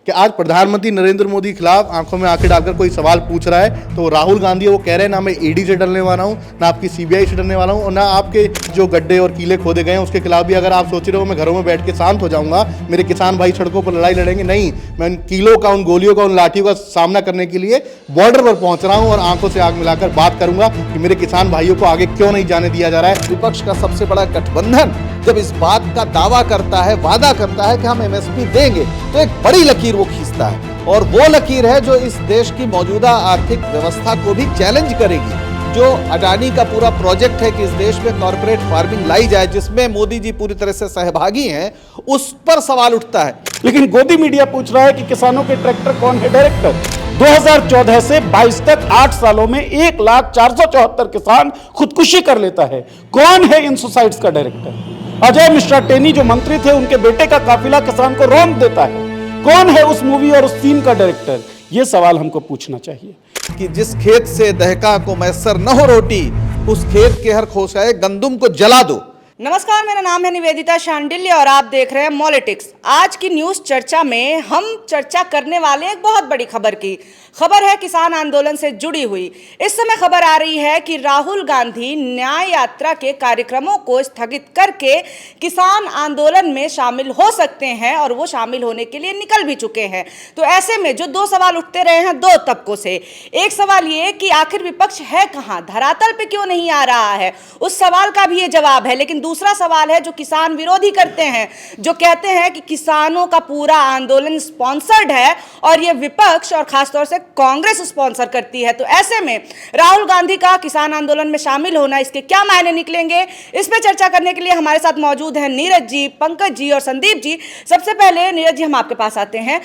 कि आज प्रधानमंत्री नरेंद्र मोदी के खिलाफ आंखों में आंखें डालकर कोई सवाल पूछ रहा है तो राहुल गांधी वो कह रहे हैं ना मैं ईडी से डरने वाला हूँ, ना आपकी सीबीआई से डरने वाला हूँ, और ना आपके जो गड्ढे और कीले खोदे गए हैं उसके खिलाफ भी अगर आप सोच रहे हो मैं घरों में बैठ के शांत हो जाऊंगा, मेरे किसान भाई सड़कों पर लड़ाई लड़ेंगे, नहीं, मैं उन कीलों का, उन गोलियों का, उन लाठियों का सामना करने के लिए बॉर्डर पर पहुंच रहा हूं और आंखों से आंख मिलाकर बात करूंगा कि मेरे किसान भाइयों को आगे क्यों नहीं जाने दिया जा रहा है। विपक्ष का सबसे बड़ा गठबंधन जब इस बात का दावा करता है, वादा करता है कि हम एमएसपी देंगे, तो एक बड़ी लकीर वो खींचता है, और वो लकीर है जो इस देश की मौजूदा आर्थिक व्यवस्था को भी चैलेंज करेगी। जो अडानी का पूरा प्रोजेक्ट है कि इस देश में कॉर्पोरेट फार्मिंग लाई जाए, जिसमें मोदी जी पूरी तरह से सहभागी हैं, उस पर सवाल उठता है। लेकिन गोदी मीडिया पूछ रहा है कि किसानों के ट्रैक्टर कौन है डायरेक्टर। 2014 से 22 तक 8 सालों में 1,04,74 किसान खुदकुशी कर लेता है। कौन है इन सुसाइड्स का डायरेक्टर? अजय मिश्रा टेनी जो मंत्री थे, उनके बेटे का काफिला किसान को रौंद देता है। कौन है उस मूवी और उस सीन का डायरेक्टर? ये सवाल हमको पूछना चाहिए कि जिस खेत से दहका को मैसर न हो रोटी, उस खेत के हर खोसाए गंदुम को जला दो। नमस्कार, मेरा नाम है निवेदिता शांडिल्य और आप देख रहे हैं मॉलिटिक्स। आज की न्यूज चर्चा में हम चर्चा करने वाले एक बहुत बड़ी खबर की। खबर है किसान आंदोलन से जुड़ी हुई। इस समय खबर आ रही है कि राहुल गांधी न्याय यात्रा के कार्यक्रमों को स्थगित करके किसान आंदोलन में शामिल हो सकते हैं और वो शामिल होने के लिए निकल भी चुके हैं। तो ऐसे में जो दो सवाल उठते रहे हैं दो तबकों से, एक सवाल ये कि आखिर विपक्ष है कहाँ, धरातल पे क्यों नहीं आ रहा है, उस सवाल का भी ये जवाब है। लेकिन दूसरा सवाल है जो किसान विरोधी करते हैं, जो कहते हैं कि किसानों का पूरा आंदोलन स्पॉन्सर्ड है और ये विपक्ष और खासतौर से कांग्रेस स्पॉन्सर करती है। तो ऐसे में राहुल गांधी का किसान आंदोलन में शामिल होना, इसके क्या मायने निकलेंगे, इस पे चर्चा करने के लिए हमारे साथ मौजूद हैं नीरज जी, पंकज जी और संदीप जी। सबसे पहले नीरज जी, हम आपके पास आते हैं।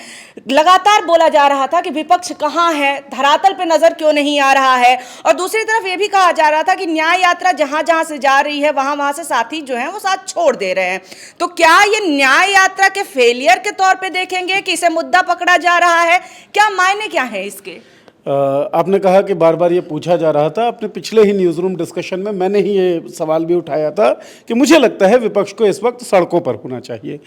लगातार बोला जा रहा था कि विपक्ष कहाँ है, धरातल पे नजर क्यों नहीं आ रहा है, और दूसरी तरफ यह भी कहा जा रहा था कि न्याय यात्रा जहां जहां से जा रही है वहां वहां से साथी जो हैं वो साथ छोड़ दे रहे हैं। तो क्या ये न्याय यात्रा के फेलियर के तौर पे देखेंगे कि इसे मुद्दा पकड़ा जा रहा है? क्या मायने क्या है इसके? आपने कहा कि बार बार ये पूछा जा रहा था। अपने पिछले ही न्यूज़ रूम डिस्कशन में मैंने ही ये सवाल भी उठाया था कि मुझे लगता है विपक्ष को इस वक्त सड़कों पर होना चाहिए।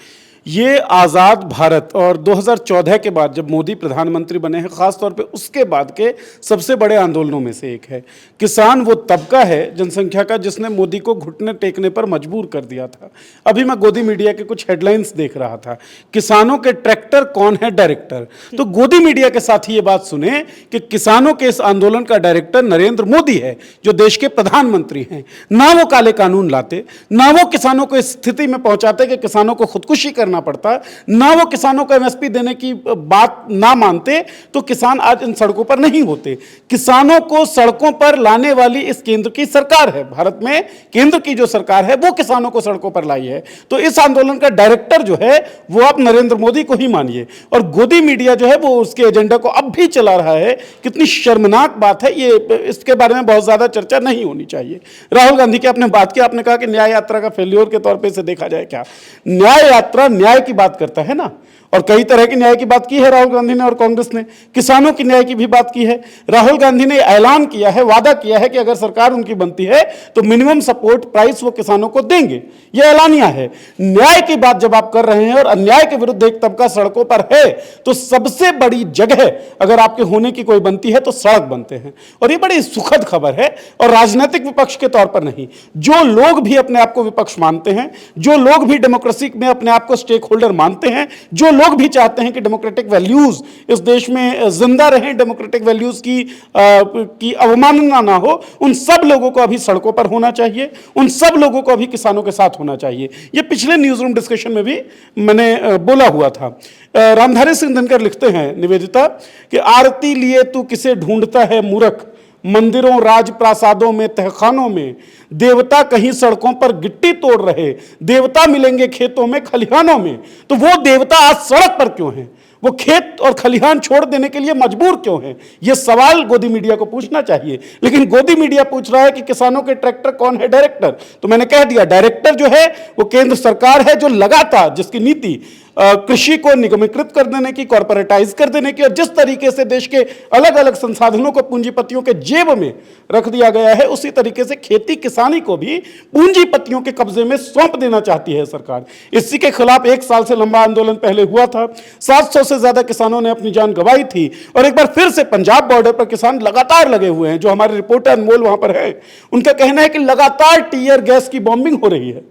ये आज़ाद भारत और 2014 के बाद जब मोदी प्रधानमंत्री बने हैं, ख़ास तौर पे उसके बाद के सबसे बड़े आंदोलनों में से एक है। किसान वो तबका है जनसंख्या का जिसने मोदी को घुटने टेकने पर मजबूर कर दिया था। अभी मैं गोदी मीडिया के कुछ हेडलाइंस देख रहा था, किसानों के ट्रैक्टर कौन है डायरेक्टर। तो गोदी मीडिया के साथ ही ये बात सुने कि किसानों के इस आंदोलन का डायरेक्टर नरेंद्र मोदी है, जो देश के प्रधानमंत्री हैं। ना वो काले कानून लाते, ना वो किसानों को इस स्थिति में पहुंचाते कि किसानों को खुदकुशी करना पड़ता, ना वो किसानों को एमएसपी देने की बात ना मानते, तो किसान आज इन सड़कों पर नहीं होते। किसानों को सड़कों पर लाने वाली इस केंद्र की सरकार है। भारत में केंद्र की जो सरकार है वो किसानों को सड़कों पर लाई है। तो इस आंदोलन का डायरेक्टर जो है वो आप नरेंद्र मोदी को ही मानिए, और गोदी मीडिया जो है वो उसके एजेंडा को अब भी चला रहा है। कितनी शर्मनाक बात है ये, इसके बारे में बहुत ज्यादा चर्चा नहीं होनी चाहिए। राहुल गांधी की आपने बात की, आपने कहा कि न्याय यात्रा का फेल्योर के तौर पर इसे देखा जाए। क्या न्याय यात्रा न्याय की बात करता है ना, और कई तरह की न्याय की बात की है राहुल गांधी ने और कांग्रेस ने। किसानों की न्याय की भी बात की है। राहुल गांधी ने ऐलान किया है, वादा किया है कि अगर सरकार उनकी बनती है तो मिनिमम सपोर्ट प्राइस वो किसानों को देंगे। यह ऐलानिया है। न्याय की बात जब आप कर रहे हैं और अन्याय के विरुद्ध एक तबका सड़कों पर है, तो सबसे बड़ी जगह अगर आपके होने की कोई बनती है तो सड़क बनते हैं। और ये बड़ी सुखद खबर है, और राजनीतिक विपक्ष के तौर पर नहीं। जो लोग भी अपने आप को विपक्ष मानते हैं, जो लोग भी डेमोक्रेसी में अपने आप को स्टेक होल्डर मानते हैं, जो लोग भी चाहते हैं कि डेमोक्रेटिक वैल्यूज इस देश में जिंदा रहें, डेमोक्रेटिक वैल्यूज की अवमानना ना हो, उन सब लोगों को अभी सड़कों पर होना चाहिए। उन सब लोगों को अभी किसानों के साथ होना चाहिए। ये पिछले न्यूज रूम डिस्कशन में भी मैंने बोला हुआ था। रामधारी सिंह दिनकर लिखते हैं निवेदिता कि आरती लिए तू किसे ढूंढता है मूर्ख, मंदिरों राजप्रासादों में तहखानों में, देवता कहीं सड़कों पर गिट्टी तोड़ रहे, देवता मिलेंगे खेतों में खलिहानों में। तो वो देवता आज सड़क पर क्यों है? वो खेत और खलिहान छोड़ देने के लिए मजबूर क्यों है? ये सवाल गोदी मीडिया को पूछना चाहिए। लेकिन गोदी मीडिया पूछ रहा है कि किसानों के ट्रैक्टर कौन है डायरेक्टर। तो मैंने कह दिया, डायरेक्टर जो है वो केंद्र सरकार है, जो लगातार जिसकी नीति कृषि को निगमीकृत कर देने की, कॉर्पोरेटाइज कर देने की, और जिस तरीके से देश के अलग अलग संसाधनों को पूंजीपतियों के जेब में रख दिया गया है, उसी तरीके से खेती किसानी को भी पूंजीपतियों के कब्जे में सौंप देना चाहती है सरकार। इसी के खिलाफ 1 साल से लंबा आंदोलन पहले हुआ था, 700 से ज्यादा किसानों ने अपनी जान गंवाई थी, और एक बार फिर से पंजाब बॉर्डर पर किसान लगातार लगे हुए हैं। जो हमारे रिपोर्टर अनमोल वहां पर है, उनका कहना है कि लगातार टीयर गैस की बॉम्बिंग हो रही है।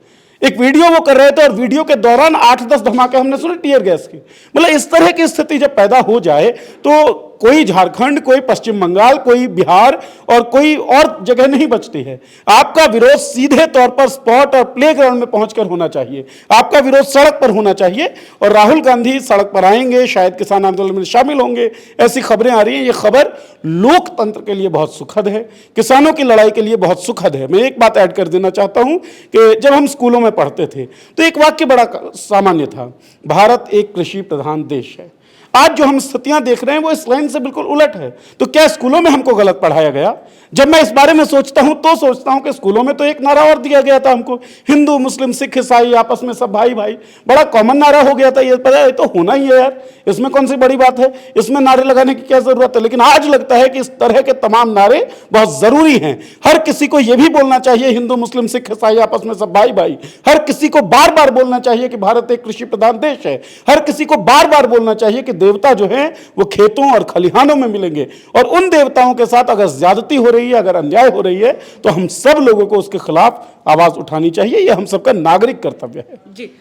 एक वीडियो वो कर रहे थे और वीडियो के दौरान 8-10 धमाके हमने सुने टीयर गैस के। मतलब इस तरह की स्थिति जब पैदा हो जाए तो कोई झारखंड, कोई पश्चिम बंगाल, कोई बिहार और कोई और जगह नहीं बचती है। आपका विरोध सीधे तौर पर स्पॉट और प्लेग्राउंड में पहुंचकर होना चाहिए, आपका विरोध सड़क पर होना चाहिए। और राहुल गांधी सड़क पर आएंगे, शायद किसान आंदोलन में शामिल होंगे, ऐसी खबरें आ रही हैं। ये खबर लोकतंत्र के लिए बहुत सुखद है, किसानों की लड़ाई के लिए बहुत सुखद है। मैं एक बात ऐड कर देना चाहता हूं कि जब हम स्कूलों में पढ़ते थे तो एक वाक्य बड़ा सामान्य था, भारत एक कृषि प्रधान देश है। आज जो हम स्थितियां देख रहे हैं वो इस लाइन से बिल्कुल उलट है। तो क्या स्कूलों में हमको गलत पढ़ाया गया? जब मैं इस बारे में सोचता हूं तो सोचता हूं कि स्कूलों में तो एक नारा और दिया गया था हमको, हिंदू मुस्लिम सिख ईसाई आपस में सब भाई भाई, बड़ा कॉमन नारा हो गया था। ये पता है, ये तो होना ही है यार, इसमें कौन सी बड़ी बात है, इसमें नारे लगाने की क्या जरूरत है। लेकिन आज लगता है कि इस तरह के तमाम नारे बहुत जरूरी हैं। हर किसी को यह भी बोलना चाहिए हिंदू मुस्लिम सिख ईसाई आपस में सब भाई भाई। हर किसी को बार बार बोलना चाहिए कि भारत एक कृषि प्रधान देश है। हर किसी को बार बार बोलना चाहिए कि देवता जो है वो खेतों और खलिहानों में मिलेंगे, और उन देवताओं के साथ अगर ज्यादती हो रही है, अगर अन्याय हो रही है, तो हम सब लोगों को उसके खिलाफ आवाज उठानी चाहिए। यह हम सबका नागरिक कर्तव्य है। जी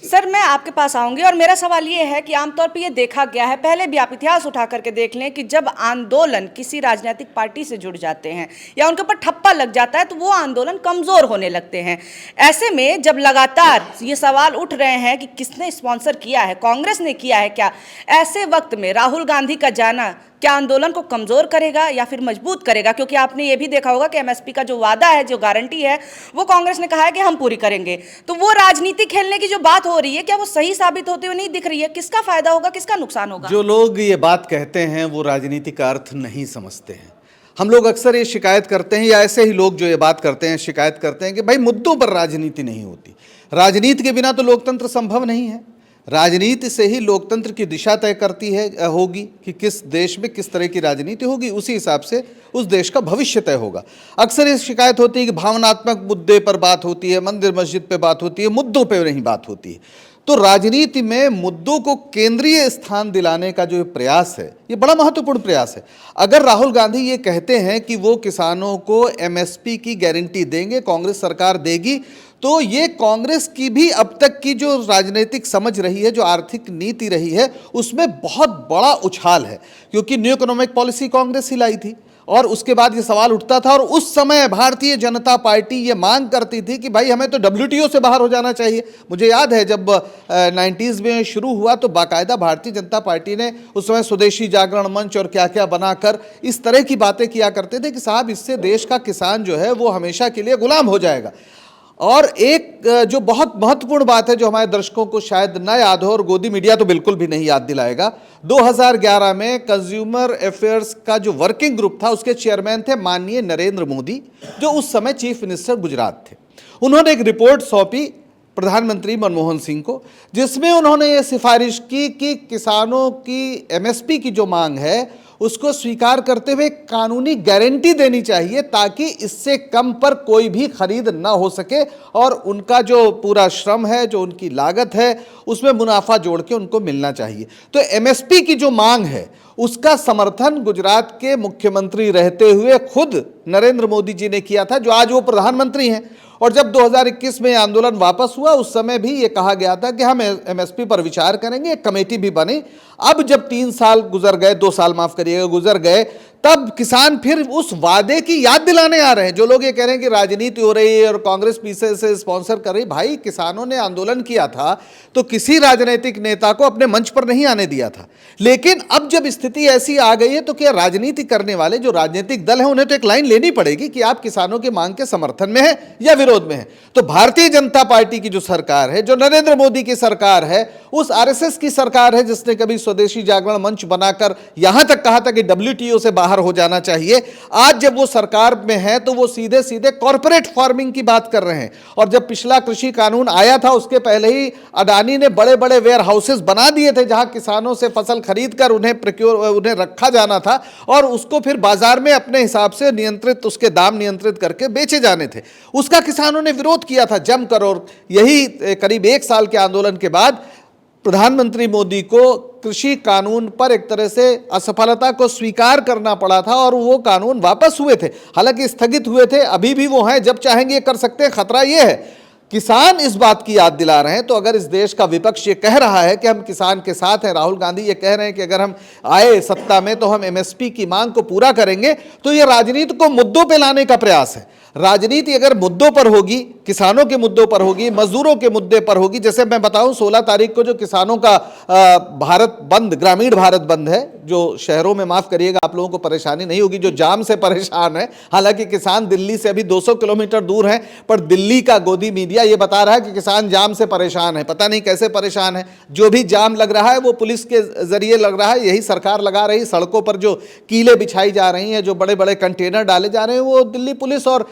सर, मैं आपके पास आऊंगी और मेरा सवाल ये है कि आमतौर पे ये देखा गया है, पहले भी आप इतिहास उठा करके देख लें कि जब आंदोलन किसी राजनीतिक पार्टी से जुड़ जाते हैं या उनके ऊपर ठप्पा लग जाता है तो वो आंदोलन कमजोर होने लगते हैं। ऐसे में जब लगातार ये सवाल उठ रहे हैं कि किसने स्पॉन्सर किया है, कांग्रेस ने किया है क्या, ऐसे वक्त में राहुल गांधी का जाना क्या आंदोलन को कमजोर करेगा या फिर मजबूत करेगा? क्योंकि आपने ये भी देखा होगा कि एमएसपी का जो वादा है, जो गारंटी है, वो कांग्रेस ने कहा है कि हम पूरी करेंगे। तो वो राजनीति खेलने की जो बात हो रही है, क्या वो सही साबित होते हुए नहीं दिख रही है? किसका फायदा होगा, किसका नुकसान होगा? जो लोग ये बात कहते हैं वो राजनीति का अर्थ नहीं समझते हैं। हम लोग अक्सर ये शिकायत करते हैं, या ऐसे ही लोग जो ये बात करते हैं शिकायत करते हैं कि भाई मुद्दों पर राजनीति नहीं होती। राजनीति के बिना तो लोकतंत्र संभव नहीं है। राजनीति से ही लोकतंत्र की दिशा तय करती है होगी कि किस देश में किस तरह की राजनीति होगी, उसी हिसाब से उस देश का भविष्य तय होगा। अक्सर ये शिकायत होती है कि भावनात्मक मुद्दे पर बात होती है, मंदिर मस्जिद पे बात होती है, मुद्दों पे नहीं बात होती है। तो राजनीति में मुद्दों को केंद्रीय स्थान दिलाने का जो प्रयास है, ये बड़ा महत्वपूर्ण प्रयास है। अगर राहुल गांधी ये कहते हैं कि वो किसानों को एमएसपी की गारंटी देंगे, कांग्रेस सरकार देगी, तो ये कांग्रेस की भी अब तक की जो राजनीतिक समझ रही है, जो आर्थिक नीति रही है, उसमें बहुत बड़ा उछाल है। क्योंकि न्यू इकोनॉमिक पॉलिसी कांग्रेस ही लाई थी और उसके बाद ये सवाल उठता था, और उस समय भारतीय जनता पार्टी ये मांग करती थी कि भाई हमें तो WTO से बाहर हो जाना चाहिए। मुझे याद है जब 90s में शुरू हुआ तो बाकायदा भारतीय जनता पार्टी ने उस समय स्वदेशी जागरण मंच और क्या क्या बनाकर इस तरह की बातें किया करते थे कि साहब इससे देश का किसान जो है वो हमेशा के लिए गुलाम हो जाएगा। और एक जो बहुत महत्वपूर्ण बात है जो हमारे दर्शकों को शायद न याद हो, और गोदी मीडिया तो बिल्कुल भी नहीं याद दिलाएगा, 2011 में कंज्यूमर अफेयर्स का जो वर्किंग ग्रुप था उसके चेयरमैन थे माननीय नरेंद्र मोदी, जो उस समय चीफ मिनिस्टर गुजरात थे। उन्होंने एक रिपोर्ट सौंपी प्रधानमंत्री मनमोहन सिंह को, जिसमें उन्होंने ये सिफारिश की कि किसानों की एमएसपी की जो मांग है उसको स्वीकार करते हुए कानूनी गारंटी देनी चाहिए, ताकि इससे कम पर कोई भी खरीद ना हो सके और उनका जो पूरा श्रम है, जो उनकी लागत है, उसमें मुनाफा जोड़ के उनको मिलना चाहिए। तो एमएसपी की जो मांग है उसका समर्थन गुजरात के मुख्यमंत्री रहते हुए खुद नरेंद्र मोदी जी ने किया था, जो आज वो प्रधानमंत्री हैं। और जब 2021 में आंदोलन वापस हुआ उस समय भी ये कहा गया था कि हम एमएसपी पर विचार करेंगे, एक कमेटी भी बनी। अब जब 3 साल गुजर गए, 2 साल माफ करिएगा गुजर गए, तब किसान फिर उस वादे की याद दिलाने आ रहे हैं। जो लोग ये कह रहे हैं कि राजनीति हो रही है और कांग्रेस पीछे से स्पॉन्सर कर रही, भाई किसानों ने आंदोलन किया था तो किसी राजनीतिक नेता को अपने मंच पर नहीं आने दिया था। लेकिन अब जब स्थिति ऐसी आ गई है तो क्या राजनीति करने वाले जो राजनीतिक दल हैं उन्हें तो एक लाइन लेनी पड़ेगी कि आप किसानों की मांग के समर्थन में है या विरोध में है। तो भारतीय जनता पार्टी की जो सरकार है, जो नरेंद्र मोदी की सरकार है, उस आरएसएस की सरकार है जिसने कभी स्वदेशी जागरण मंच बनाकर यहां तक कहा था कि WTO से बाहर बाहर हो जाना चाहिए। आज जब वो सरकार में है तो वो सीधे सीधे कॉर्पोरेट फार्मिंग की बात कर रहे हैं। और जब पिछला कृषि कानून आया था उसके पहले ही अडानी ने बड़े बड़े वेयर हाउसेस बना दिए थे जहां किसानों से फसल खरीद कर उन्हें रखा जाना था और उसको फिर बाजार में अपने हिसाब से नियंत्रित, उसके दाम नियंत्रित करके बेचे जाने थे। उसका किसानों ने विरोध किया था जमकर, और यही करीब 1 साल के आंदोलन के बाद प्रधानमंत्री मोदी को कृषि कानून पर एक तरह से असफलता को स्वीकार करना पड़ा था और वो कानून वापस हुए थे। हालांकि स्थगित हुए थे, अभी भी वो हैं, जब चाहेंगे कर सकते हैं। खतरा ये है, किसान इस बात की याद दिला रहे हैं। तो अगर इस देश का विपक्ष ये कह रहा है कि हम किसान के साथ हैं, राहुल गांधी ये कह रहे हैं कि अगर हम आए सत्ता में तो हम एमएसपी की मांग को पूरा करेंगे, तो ये राजनीति को मुद्दों पे लाने का प्रयास है। राजनीति अगर मुद्दों पर होगी, किसानों के मुद्दों पर होगी, मजदूरों के मुद्दे पर होगी, जैसे मैं बताऊं 16 तारीख को जो किसानों का भारत बंद, ग्रामीण भारत बंद है, जो शहरों में, माफ करिएगा आप लोगों को परेशानी नहीं होगी, जो जाम से परेशान है। हालांकि किसान दिल्ली से अभी 200 किलोमीटर दूर है, पर दिल्ली का गोदी मीडिया ये बता रहा है कि किसान जाम से परेशान है। पता नहीं कैसे परेशान है। जो भी जाम लग रहा है वो पुलिस के जरिए लग रहा है, यही सरकार लगा रही। सड़कों पर जो कीलें बिछाई जा रही हैं, जो बड़े बड़े कंटेनर डाले जा रहे हैं, वो दिल्ली पुलिस और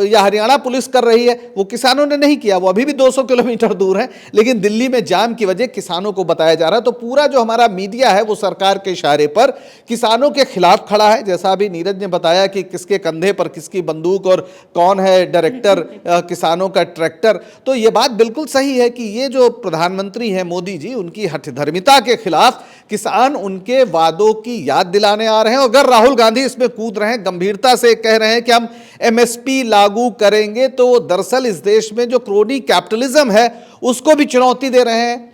या हरियाणा पुलिस कर रही है, वो किसानों ने नहीं किया। वो अभी भी 200 किलोमीटर दूर है, लेकिन दिल्ली में जाम की वजह किसानों को बताया जा रहा है। तो पूरा जो हमारा मीडिया है वो सरकार के इशारे पर किसानों के खिलाफ खड़ा है। जैसा अभी नीरज ने बताया कि किसके कंधे पर किसकी बंदूक और कौन है डायरेक्टर किसानों का ट्रैक्टर। तो ये बात बिल्कुल सही है कि ये जो प्रधानमंत्री हैं मोदी जी, उनकी हठधर्मिता के खिलाफ किसान उनके वादों की याद दिलाने आ रहे हैं। अगर राहुल गांधी इसमें कूद रहे हैं, गंभीरता से कह रहे हैं कि हम एमएसपी लागू करेंगे, तो दरअसल इस देश में जो क्रोनी कैपिटलिज्म है उसको भी चुनौती दे रहे हैं।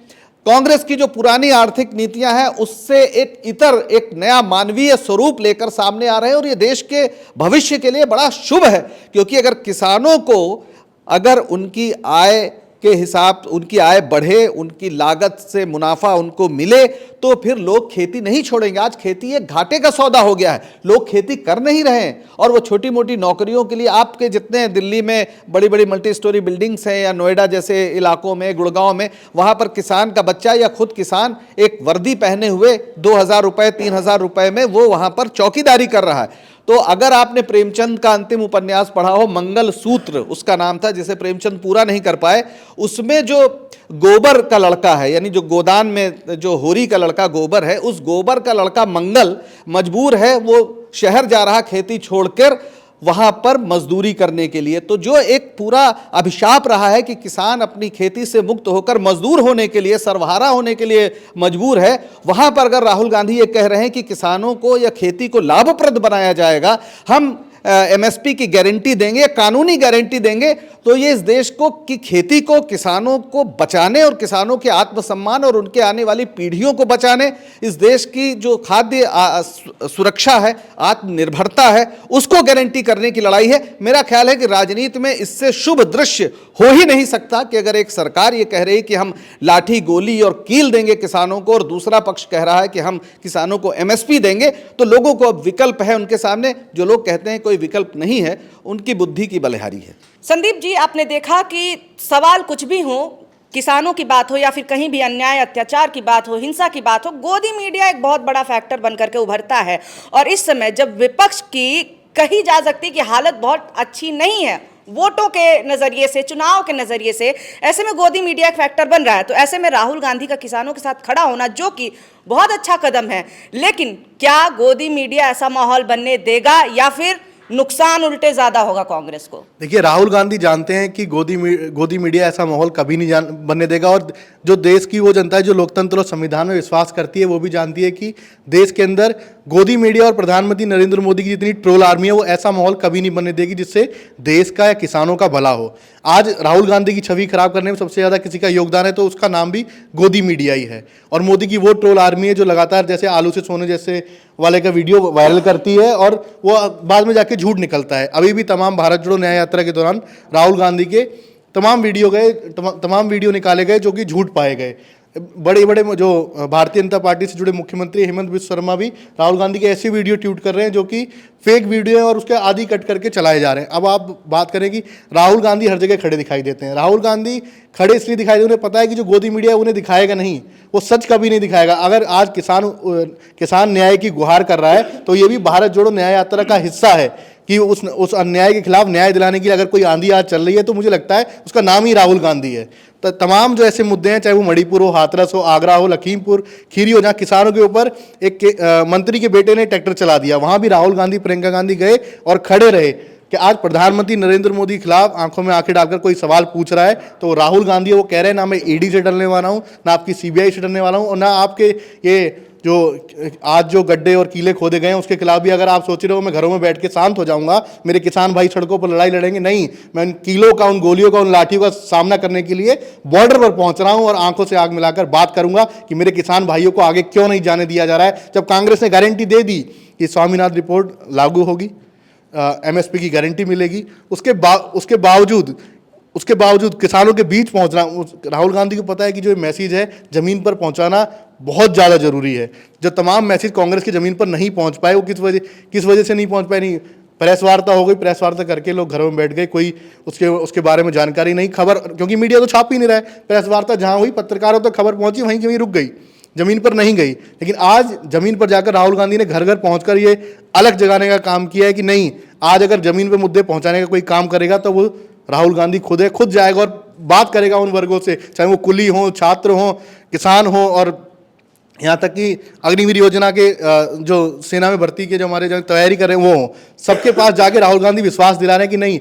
कांग्रेस की जो पुरानी आर्थिक नीतियां हैं उससे एक नया मानवीय स्वरूप लेकर सामने आ रहे हैं। और ये देश के भविष्य के लिए बड़ा शुभ है, क्योंकि अगर किसानों को, अगर उनकी आय के हिसाब, उनकी आय बढ़े, उनकी लागत से मुनाफा उनको मिले, तो फिर लोग खेती नहीं छोड़ेंगे। आज खेती एक घाटे का सौदा हो गया है, लोग खेती कर नहीं रहे हैं। और वो छोटी मोटी नौकरियों के लिए, आपके जितने दिल्ली में बड़ी बड़ी मल्टी स्टोरी बिल्डिंग्स हैं या नोएडा जैसे इलाकों में, गुड़गांव में, वहां पर किसान का बच्चा या खुद किसान एक वर्दी पहने हुए 2000 रुपए 3000 रुपए में वो वहां पर चौकीदारी कर रहा है। तो अगर आपने प्रेमचंद का अंतिम उपन्यास पढ़ा हो, मंगल सूत्र उसका नाम था, जिसे प्रेमचंद पूरा नहीं कर पाए, उसमें जो गोबर का लड़का है, यानी जो गोदान में जो होरी का लड़का गोबर है, उस गोबर का लड़का मंगल मजबूर है, वो शहर जा रहा खेती छोड़कर वहां पर मजदूरी करने के लिए। तो जो एक पूरा अभिशाप रहा है कि किसान अपनी खेती से मुक्त होकर मजदूर होने के लिए, सर्वहारा होने के लिए मजबूर है, वहां पर अगर राहुल गांधी ये कह रहे हैं कि किसानों को या खेती को लाभप्रद बनाया जाएगा, हम एमएसपी की गारंटी देंगे, कानूनी गारंटी देंगे, तो ये इस देश को की खेती को, किसानों को बचाने और किसानों के आत्मसम्मान और उनके आने वाली पीढ़ियों को बचाने, इस देश की जो खाद्य सुरक्षा है, आत्मनिर्भरता है, उसको गारंटी करने की लड़ाई है। मेरा ख्याल है कि राजनीति में इससे शुभ दृश्य हो ही नहीं सकता कि अगर एक सरकार ये कह रही है कि हम लाठी गोली और कील देंगे किसानों को, और दूसरा पक्ष कह रहा है कि हम किसानों को एमएसपी देंगे, तो लोगों को अब विकल्प है उनके सामने। जो लोग कहते हैं कोई विकल्प नहीं है, उनकी बुद्धि की बलिहारी है। संदीप जी, आपने देखा कि सवाल कुछ भी हो, किसानों की बात हो या फिर कहीं भी अन्याय अत्याचार की बात हो, हिंसा की बात हो, गोदी मीडिया एक बहुत बड़ा फैक्टर बनकर के उभरता है। और इस समय जब विपक्ष की कही जा सकती कि हालत बहुत अच्छी नहीं है वोटों के नजरिए से, चुनाव के नजरिए से, ऐसे में गोदी मीडिया एक फैक्टर बन रहा है। तो ऐसे में राहुल गांधी का किसानों के साथ खड़ा होना, जो कि बहुत अच्छा कदम है, लेकिन क्या गोदी मीडिया ऐसा माहौल बनने देगा या फिर नुकसान उल्टे ज्यादा होगा कांग्रेस को? देखिए, राहुल गांधी जानते हैं कि गोदी मीडिया ऐसा माहौल कभी नहीं बनने देगा। और जो देश की वो जनता है जो लोकतंत्र और संविधान में विश्वास करती है, वो भी जानती है कि देश के अंदर गोदी मीडिया और प्रधानमंत्री नरेंद्र मोदी की जितनी ट्रोल आर्मी है, वो ऐसा माहौल कभी नहीं बनने देगी जिससे देश का या किसानों का भला हो। आज राहुल गांधी की छवि खराब करने में सबसे ज़्यादा किसी का योगदान है तो उसका नाम भी गोदी मीडिया ही है। और मोदी की वो ट्रोल आर्मी है जो लगातार जैसे आलू से सोने जैसे वाले का वीडियो वायरल करती है और वो बाद में जाके झूठ निकलता है। अभी भी तमाम भारत जोड़ो न्याय यात्रा के दौरान राहुल गांधी के तमाम वीडियो निकाले गए जो कि झूठ पाए गए। बड़े बड़े जो भारतीय जनता पार्टी से जुड़े मुख्यमंत्री हेमंत बिस्वा शर्मा भी राहुल गांधी के ऐसे वीडियो ट्वीट कर रहे हैं जो कि फेक वीडियो है और उसके आदि कट करके चलाए जा रहे हैं। अब आप बात करें कि राहुल गांधी हर जगह खड़े दिखाई देते हैं। राहुल गांधी खड़े इसलिए दिखाई देते, उन्हें पता है कि जो गोदी मीडिया उन्हें दिखाएगा नहीं, वो सच कभी नहीं दिखाएगा। अगर आज किसान न्याय की गुहार कर रहा है तो ये भी भारत जोड़ो न्याय यात्रा का हिस्सा है कि उस अन्याय के खिलाफ न्याय दिलाने के लिए अगर कोई आंधी आज चल रही है तो मुझे लगता है उसका नाम ही राहुल गांधी है। तो तमाम जो ऐसे मुद्दे हैं, चाहे वो मणिपुर हो, हाथरस हो, आगरा हो, लखीमपुर खीरी हो, जहाँ किसानों के ऊपर एक मंत्री के बेटे ने ट्रैक्टर चला दिया, वहाँ भी राहुल गांधी प्रियंका गांधी गए और खड़े रहे कि आज प्रधानमंत्री नरेंद्र मोदी के खिलाफ आंखों में आंखें डालकर कोई सवाल पूछ रहा है तो राहुल गांधी वो कह रहे हैं ना मैं ईडी से डरने वाला हूँ, ना आपकी सीबीआई से डरने वाला हूँ, और ना आपके ये जो आज जो गड्ढे और कीले खोदे गए हैं उसके खिलाफ भी अगर आप सोच रहे हो मैं घरों में बैठ के शांत हो जाऊंगा, मेरे किसान भाई सड़कों पर लड़ाई लड़ेंगे, नहीं, मैं उन कीलों का, उन गोलियों का, उन लाठियों का सामना करने के लिए बॉर्डर पर पहुंच रहा हूं और आंखों से आग मिलाकर बात करूंगा कि मेरे किसान भाइयों को आगे क्यों नहीं जाने दिया जा रहा है। जब कांग्रेस ने गारंटी दे दी कि स्वामीनाथन रिपोर्ट लागू होगी, एमएसपी की गारंटी मिलेगी, उसके बावजूद किसानों के बीच पहुंचना, राहुल गांधी को पता है कि जो मैसेज है जमीन पर पहुंचाना बहुत ज़्यादा जरूरी है। जो तमाम मैसेज कांग्रेस की जमीन पर नहीं पहुंच पाए, वो किस वजह से नहीं पहुंच पाए, नहीं, प्रेस वार्ता हो गई, प्रेस वार्ता करके लोग घरों में बैठ गए, कोई उसके बारे में जानकारी नहीं, खबर, क्योंकि मीडिया तो छाप ही नहीं रहा है, प्रेस वार्ता जहाँ हुई पत्रकारों तक खबर पहुंची वहीं की वहीं रुक गई, जमीन पर नहीं गई। लेकिन आज जमीन पर जाकर राहुल गांधी ने घर घर पहुंचकर ये अलग जगाने का काम किया है कि नहीं, आज अगर जमीन पर मुद्दे पहुंचाने का कोई काम करेगा तो वो राहुल गांधी खुद जाएगा और बात करेगा उन वर्गों से, चाहे वो कुली हो, छात्र हो, किसान हो, और यहाँ तक कि अग्निवीर योजना के जो सेना में भर्ती के जो हमारे जो तैयारी कर रहे हैं वो हो, सबके पास जाके राहुल गांधी विश्वास दिला रहे हैं कि नहीं,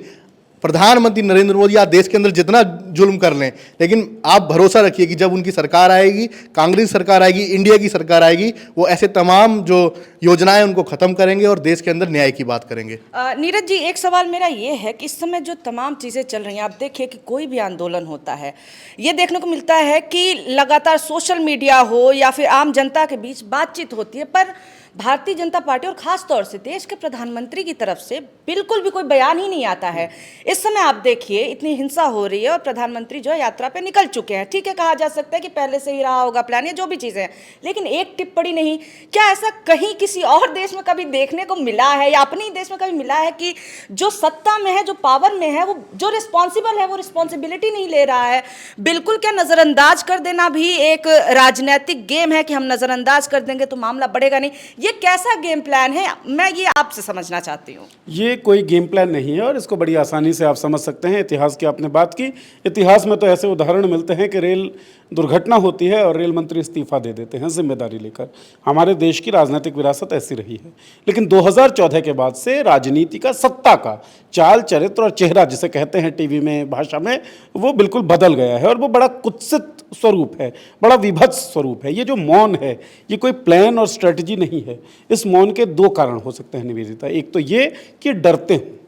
प्रधानमंत्री नरेंद्र मोदी आज देश के अंदर जितना जुल्म कर लें, लेकिन आप भरोसा रखिए कि जब उनकी सरकार आएगी, कांग्रेस सरकार आएगी, इंडिया की सरकार आएगी, वो ऐसे तमाम जो योजनाएं उनको खत्म करेंगे और देश के अंदर न्याय की बात करेंगे। नीरज जी, एक सवाल मेरा ये है कि इस समय जो तमाम चीज़ें चल रही हैं, आप देखिए कि कोई भी आंदोलन होता है, ये देखने को मिलता है कि लगातार सोशल मीडिया हो या फिर आम जनता के बीच बातचीत होती है, पर भारतीय जनता पार्टी और खास तौर से देश के प्रधानमंत्री की तरफ से बिल्कुल भी कोई बयान ही नहीं आता है। इस समय आप देखिए इतनी हिंसा हो रही है और प्रधानमंत्री जो है यात्रा पे निकल चुके हैं, ठीक है, कहा जा सकता है कि पहले से ही रहा होगा प्लान या जो भी चीज़ें हैं, लेकिन एक टिप्पणी नहीं। क्या ऐसा कहीं किसी और देश में कभी देखने को मिला है या अपने ही देश में कभी मिला है कि जो सत्ता में है, जो पावर में है, वो जो रिस्पॉन्सिबल है वो रिस्पॉन्सिबिलिटी नहीं ले रहा है? बिल्कुल, क्या नज़रअंदाज कर देना भी एक राजनीतिक गेम है कि हम नज़रअंदाज कर देंगे तो मामला बढ़ेगा नहीं? ये कैसा गेम प्लान है, मैं ये आपसे समझना चाहती हूँ। ये कोई गेम प्लान नहीं है और इसको बड़ी आसानी से आप समझ सकते हैं। इतिहास की आपने बात की, इतिहास में तो ऐसे उदाहरण मिलते हैं कि रेल दुर्घटना होती है और रेल मंत्री इस्तीफा दे देते हैं जिम्मेदारी लेकर। हमारे देश की राजनीतिक विरासत ऐसी रही है। लेकिन 2014 के बाद से राजनीति का, सत्ता का चाल, चरित्र और चेहरा जिसे कहते हैं टीवी में भाषा में, वो बिल्कुल बदल गया है और वो बड़ा कुत्सित स्वरूप है, बड़ा विभत्स स्वरूप है। ये जो मौन है, ये कोई प्लान और स्ट्रेटजी नहीं है। इस मौन के दो कारण हो सकते हैं निवेदिता। एक तो ये कि डरते हैं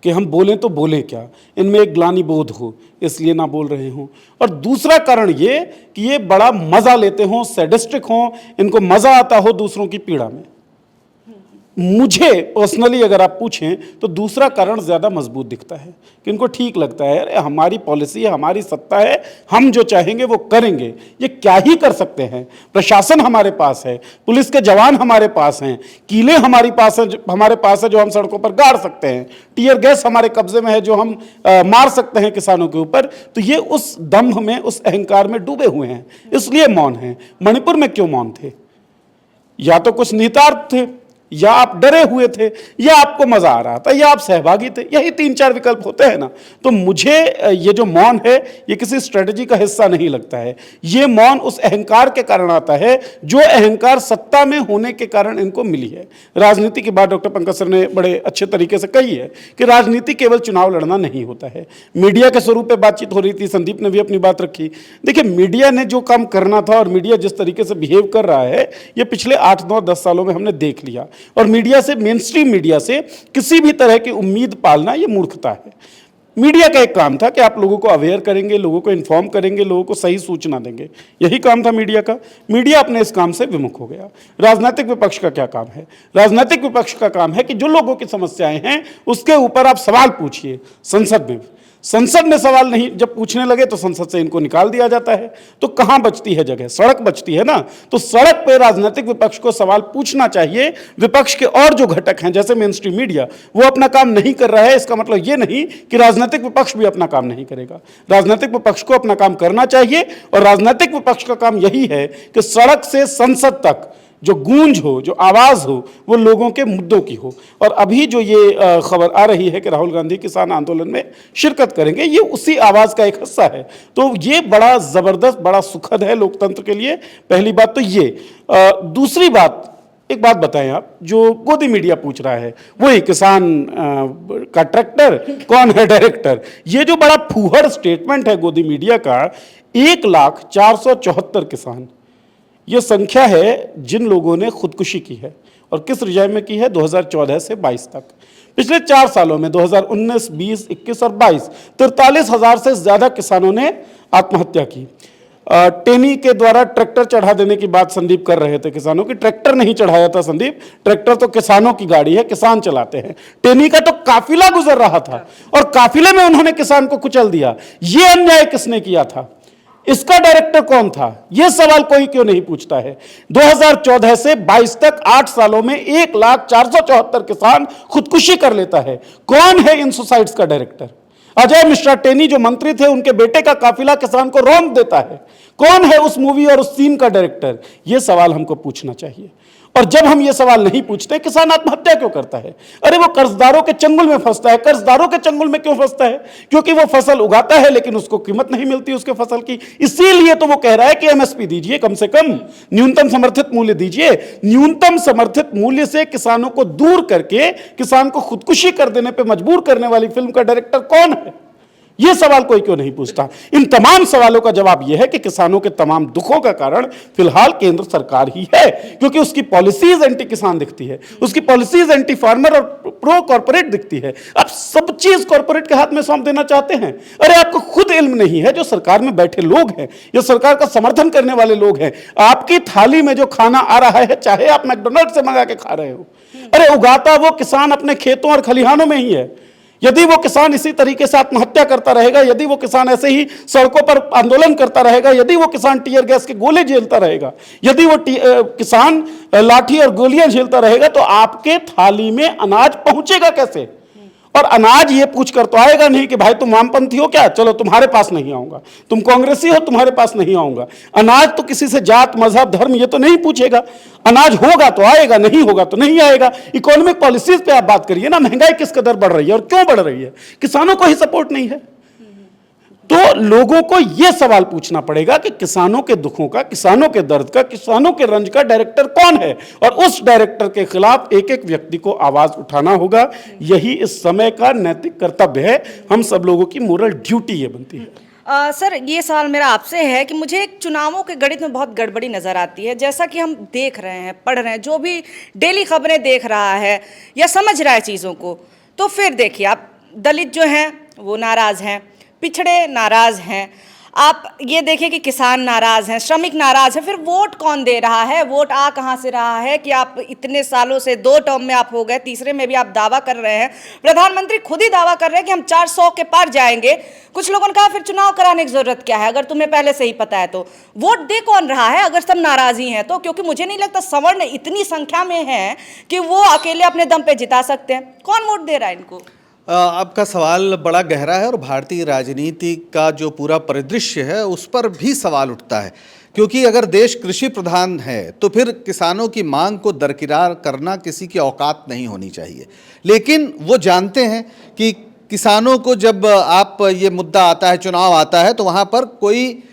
कि हम बोलें तो बोलें क्या, इनमें एक ग्लानि बोध हो इसलिए ना बोल रहे हों, और दूसरा कारण ये कि ये बड़ा मज़ा लेते हों, सैडिस्टिक हों, इनको मज़ा आता हो दूसरों की पीड़ा में। मुझे पर्सनली अगर आप पूछें तो दूसरा कारण ज़्यादा मजबूत दिखता है कि इनको ठीक लगता है, अरे हमारी पॉलिसी है, हमारी सत्ता है, हम जो चाहेंगे वो करेंगे, ये क्या ही कर सकते हैं, प्रशासन हमारे पास है, पुलिस के जवान हमारे पास हैं, कीले हमारे पास है जो हम सड़कों पर गाड़ सकते हैं, टीयर गैस हमारे कब्जे में है जो हम मार सकते हैं किसानों के ऊपर। तो ये उस दम्भ में, उस अहंकार में डूबे हुए हैं, इसलिए मौन है। मणिपुर में क्यों मौन थे? या तो कुछ निहितार्थ थे, या आप डरे हुए थे, या आपको मजा आ रहा था, या आप सहभागी थे। यही 3-4 विकल्प होते हैं ना। तो मुझे ये जो मौन है ये किसी स्ट्रेटजी का हिस्सा नहीं लगता है। ये मौन उस अहंकार के कारण आता है जो अहंकार सत्ता में होने के कारण इनको मिली है। राजनीति की बात डॉक्टर पंकज सर ने बड़े अच्छे तरीके से कही है कि राजनीति केवल चुनाव लड़ना नहीं होता है। मीडिया के स्वरूप पे बातचीत हो रही थी, संदीप ने भी अपनी बात रखी। देखिए, मीडिया ने जो काम करना था और मीडिया जिस तरीके से बिहेव कर रहा है, ये पिछले 8, 9, 10 सालों में हमने देख लिया। और मीडिया से, मेन स्ट्रीम मीडिया से किसी भी तरह की उम्मीद पालना ये मूर्खता है। मीडिया का एक काम था कि आप लोगों को अवेयर करेंगे, लोगों को इन्फॉर्म करेंगे, लोगों को सही सूचना देंगे, यही काम था मीडिया का। मीडिया अपने इस काम से विमुख हो गया। राजनीतिक विपक्ष का क्या काम है? राजनीतिक विपक्ष का काम है कि जो लोगों की समस्याएं हैं उसके ऊपर आप सवाल पूछिए संसद में। संसद में सवाल नहीं जब पूछने लगे तो संसद से इनको निकाल दिया जाता है। तो कहां बचती है जगह? सड़क बचती है ना। तो सड़क पे राजनीतिक विपक्ष को सवाल पूछना चाहिए। विपक्ष के और जो घटक हैं जैसे मेन स्ट्रीम मीडिया, वो अपना काम नहीं कर रहा है, इसका मतलब ये नहीं कि राजनीतिक विपक्ष भी अपना काम नहीं करेगा। राजनीतिक विपक्ष को अपना काम करना चाहिए और राजनीतिक विपक्ष का काम यही है कि सड़क से संसद तक जो गूंज हो, जो आवाज हो, वो लोगों के मुद्दों की हो। और अभी जो ये खबर आ रही है कि राहुल गांधी किसान आंदोलन में शिरकत करेंगे, ये उसी आवाज का एक हिस्सा है। तो ये बड़ा जबरदस्त, बड़ा सुखद है लोकतंत्र के लिए। पहली बात तो ये। दूसरी बात, एक बात बताएं आप, जो गोदी मीडिया पूछ रहा है वही किसान का ट्रैक्टर कौन है डायरेक्टर, ये जो बड़ा फूहड़ स्टेटमेंट है गोदी मीडिया का, 1,04,74 किसान, ये संख्या है जिन लोगों ने खुदकुशी की है। और किस रिजाइम में की है? 2014 से 22 तक। पिछले 4 सालों में 2019, 20, 21 और 22 43,000 से ज्यादा किसानों ने आत्महत्या की। टेनी के द्वारा ट्रैक्टर चढ़ा देने की बात संदीप कर रहे थे किसानों की। ट्रैक्टर नहीं चढ़ाया था संदीप, ट्रैक्टर तो किसानों की गाड़ी है, किसान चलाते हैं। टेनी का तो काफिला गुजर रहा था और काफिले में उन्होंने किसान को कुचल दिया। ये अन्याय किसने किया था? इसका डायरेक्टर कौन था? यह सवाल कोई क्यों नहीं पूछता है? 2014 से 22 तक 8 सालों में 1,04,74 किसान खुदकुशी कर लेता है। कौन है इन सुसाइड्स का डायरेक्टर? अजय मिश्रा टेनी जो मंत्री थे, उनके बेटे का काफिला किसान को रौंद देता है। कौन है उस मूवी और उस सीन का डायरेक्टर? यह सवाल हमको पूछना चाहिए। और जब हम ये सवाल नहीं पूछते, किसान आत्महत्या क्यों करता है? अरे वो कर्जदारों के चंगुल में फंसता है। कर्जदारों के चंगुल में क्यों फंसता है? क्योंकि वो फसल उगाता है लेकिन उसको कीमत नहीं मिलती उसके फसल की। इसीलिए तो वो कह रहा है कि एमएसपी दीजिए, कम से कम न्यूनतम समर्थित मूल्य दीजिए। न्यूनतम समर्थित मूल्य से किसानों को दूर करके किसान को खुदकुशी कर देने पर मजबूर करने वाली फिल्म का डायरेक्टर कौन है? यह सवाल कोई क्यों नहीं पूछता? इन तमाम सवालों का जवाब यह है कि किसानों के तमाम दुखों का कारण फिलहाल केंद्र सरकार ही है, क्योंकि उसकी पॉलिसीज एंटी किसान दिखती है, उसकी पॉलिसीज एंटी फार्मर और प्रो कॉर्पोरेट दिखती है। आप सब चीज कॉर्पोरेट के हाथ में सौंप देना चाहते हैं। अरे आपको खुद इल्म नहीं है, जो सरकार में बैठे लोग हैं, जो सरकार का समर्थन करने वाले लोग हैं, आपकी थाली में जो खाना आ रहा है, चाहे आप मैकडोनल्ड से मंगा के खा रहे हो, अरे उगाता वो किसान अपने खेतों और खलिहानों में ही है। यदि वो किसान इसी तरीके से आत्महत्या करता रहेगा, यदि वो किसान ऐसे ही सड़कों पर आंदोलन करता रहेगा, यदि वो किसान टीयर गैस के गोले झेलता रहेगा, यदि वो किसान लाठी और गोलियां झेलता रहेगा, तो आपके थाली में अनाज पहुंचेगा कैसे? और अनाज ये पूछकर तो आएगा नहीं कि भाई तुम वामपंथी हो क्या, चलो तुम्हारे पास नहीं आऊंगा, तुम कांग्रेसी हो तुम्हारे पास नहीं आऊंगा। अनाज तो किसी से जात, मजहब, धर्म ये तो नहीं पूछेगा। अनाज होगा तो आएगा, नहीं होगा तो नहीं आएगा। इकोनॉमिक पॉलिसीज पे आप बात करिए ना, महंगाई किस कदर बढ़ रही है और क्यों बढ़ रही है? किसानों को ही सपोर्ट नहीं है। तो लोगों को यह सवाल पूछना पड़ेगा कि किसानों के दुखों का, किसानों के दर्द का, किसानों के रंज का डायरेक्टर कौन है, और उस डायरेक्टर के खिलाफ एक एक व्यक्ति को आवाज उठाना होगा। यही इस समय का नैतिक कर्तव्य है। हम सब लोगों की मोरल ड्यूटी ये बनती है। सर, ये सवाल मेरा आपसे है कि मुझे एक चुनावों के गणित में बहुत गड़बड़ी नज़र आती है। जैसा कि हम देख रहे हैं, पढ़ रहे हैं, जो भी डेली खबरें देख रहा है या समझ रहा है चीज़ों को, तो फिर देखिए आप, दलित जो हैं वो नाराज़ हैं, पिछड़े नाराज़ हैं, आप ये देखिए कि किसान नाराज़ हैं, श्रमिक नाराज़ हैं। फिर वोट कौन दे रहा है? वोट आ कहाँ से रहा है कि आप इतने सालों से 2 टर्म में आप हो गए, तीसरे में भी आप दावा कर रहे हैं, प्रधानमंत्री खुद ही दावा कर रहे हैं कि हम 400 के पार जाएंगे। कुछ लोगों ने कहा फिर चुनाव कराने की जरूरत क्या है, अगर तुम्हें पहले से ही पता है तो। वोट दे कौन रहा है अगर सब नाराज़ी हैं तो? क्योंकि मुझे नहीं लगता सवर्ण इतनी संख्या में है कि वो अकेले अपने दम पे जिता सकते हैं। कौन वोट दे रहा है इनको? आपका सवाल बड़ा गहरा है और भारतीय राजनीति का जो पूरा परिदृश्य है उस पर भी सवाल उठता है, क्योंकि अगर देश कृषि प्रधान है तो फिर किसानों की मांग को दरकिरार करना किसी की औकात नहीं होनी चाहिए। लेकिन वो जानते हैं कि किसानों को जब आप ये मुद्दा आता है, चुनाव आता है, तो वहाँ पर कोई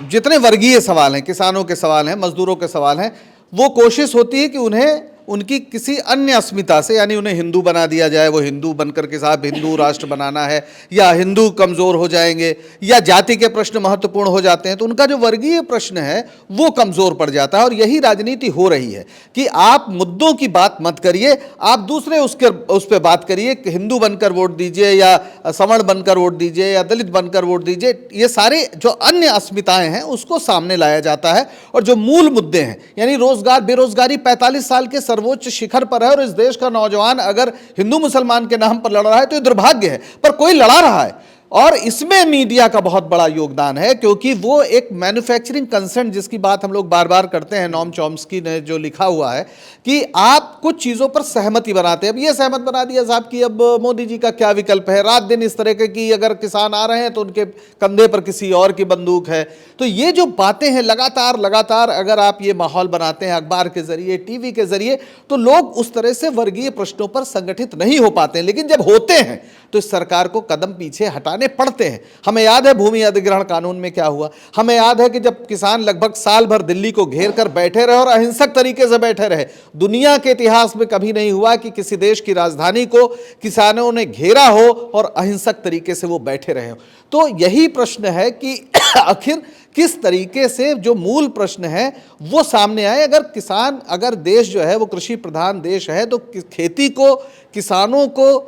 जितने वर्गीय सवाल हैं, किसानों के सवाल हैं, मजदूरों के सवाल हैं, वो कोशिश होती है कि उन्हें उनकी किसी अन्य अस्मिता से, यानी उन्हें हिंदू बना दिया जाए, वो हिंदू बनकर के साहब हिंदू राष्ट्र बनाना है, या हिंदू कमज़ोर हो जाएंगे, या जाति के प्रश्न महत्वपूर्ण हो जाते हैं, तो उनका जो वर्गीय प्रश्न है वो कमज़ोर पड़ जाता है। और यही राजनीति हो रही है कि आप मुद्दों की बात मत करिए, आप दूसरे उस पर बात करिए, हिंदू बनकर वोट दीजिए, या सवर्ण बनकर वोट दीजिए, या दलित बनकर वोट दीजिए। ये सारे जो अन्य अस्मिताएं हैं उसको सामने लाया जाता है, और जो मूल मुद्दे हैं, यानी रोजगार, बेरोजगारी 45 साल के सर्वोच्च शिखर पर है, और इस देश का नौजवान अगर हिंदू मुसलमान के नाम पर लड़ रहा है तो ये दुर्भाग्य है, पर कोई लड़ा रहा है। और इसमें मीडिया का बहुत बड़ा योगदान है, क्योंकि वो एक मैन्युफैक्चरिंग कंसर्न जिसकी बात हम लोग बार बार करते हैं, नॉम चॉम्स्की ने जो लिखा हुआ है कि आप कुछ चीज़ों पर सहमति बनाते हैं। अब ये सहमत बना दिया साहब कि अब मोदी जी का क्या विकल्प है, रात दिन इस तरह के कि अगर किसान आ रहे हैं तो उनके कंधे पर किसी और की बंदूक है। तो ये जो बातें हैं लगातार लगातार अगर आप ये माहौल बनाते हैं अखबार के जरिए, टीवी के जरिए, तो लोग उस तरह से वर्गीय प्रश्नों पर संगठित नहीं हो पाते हैं। लेकिन जब होते हैं तो इस सरकार को कदम पीछे हटाने पड़ते हैं। हमें याद है भूमि अधिग्रहण कानून में क्या हुआ, हमें याद है कि जब किसान लगभग साल भर दिल्ली को घेर कर बैठे रहे और अहिंसक तरीके से बैठे रहे। दुनिया के इतिहास में कभी नहीं हुआ कि किसी देश की राजधानी को किसानों ने घेरा हो और अहिंसक तरीके से वो बैठे रहे हो। तो यही प्रश्न है कि आखिर किस तरीके से जो मूल प्रश्न है वो सामने आए। अगर देश जो है वो कृषि प्रधान देश है तो खेती को, किसानों को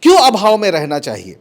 क्यों अभाव में रहना चाहिए।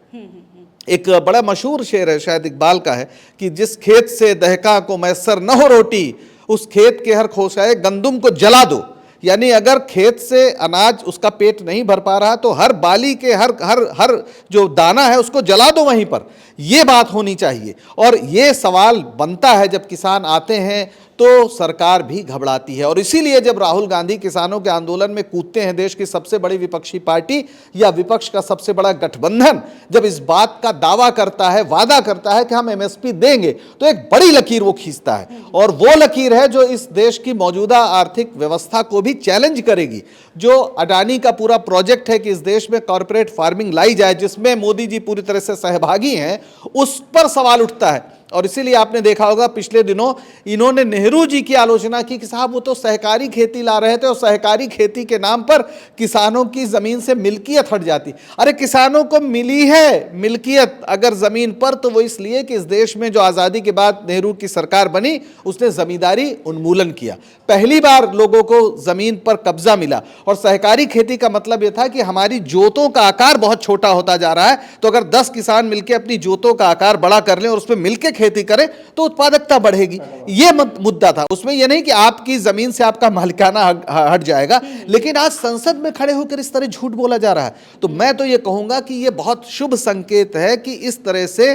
एक बड़ा मशहूर शेर है, शायद इकबाल का है, कि जिस खेत से दहका को मैसर न हो रोटी, उस खेत के हर खोसाए गंदुम को जला दो। यानी अगर खेत से अनाज उसका पेट नहीं भर पा रहा तो हर बाली के हर जो दाना है उसको जला दो वहीं पर। ये बात होनी चाहिए। और ये सवाल बनता है जब किसान आते हैं तो सरकार भी घबराती है। और इसीलिए जब राहुल गांधी किसानों के आंदोलन में कूदते हैं, देश की सबसे बड़ी विपक्षी पार्टी या विपक्ष का सबसे बड़ा गठबंधन जब इस बात का दावा करता है, वादा करता है कि हम एमएसपी देंगे, तो एक बड़ी लकीर वो खींचता है। और वो लकीर है जो इस देश की मौजूदा आर्थिक व्यवस्था को भी चैलेंज करेगी। जो अडानी का पूरा प्रोजेक्ट है कि इस देश में कॉर्पोरेट फार्मिंग लाई जाए, जिसमें मोदी जी पूरी तरह से सहभागी हैं, उस पर सवाल उठता है। और इसीलिए आपने देखा होगा पिछले दिनों इन्होंने नेहरू जी की आलोचना की कि साहब वो तो सहकारी खेती ला रहे थे और सहकारी खेती के नाम पर किसानों की जमीन से मिल्कियत हट जाती। अरे किसानों को मिली है मिल्कियत अगर जमीन पर, तो वो इसलिए कि इस देश में जो आज़ादी के बाद नेहरू की सरकार बनी उसने जमींदारी उन्मूलन किया। पहली बार लोगों को जमीन पर कब्जा मिला। और सहकारी खेती का मतलब यह था कि हमारी जोतों का आकार बहुत छोटा होता जा रहा है, तो अगर 10 किसान मिलकर अपनी जोतों का आकार बड़ा कर लें और उसमें मिलकर खेती करें तो उत्पादकता बढ़ेगी। यह मुद्दा था। उसमें यह नहीं कि आपकी जमीन से आपका मालिकाना हट जाएगा। लेकिन आज संसद में खड़े होकर इस तरह झूठ बोला जा रहा है। तो मैं तो यह कहूंगा कि यह बहुत शुभ संकेत है कि इस तरह से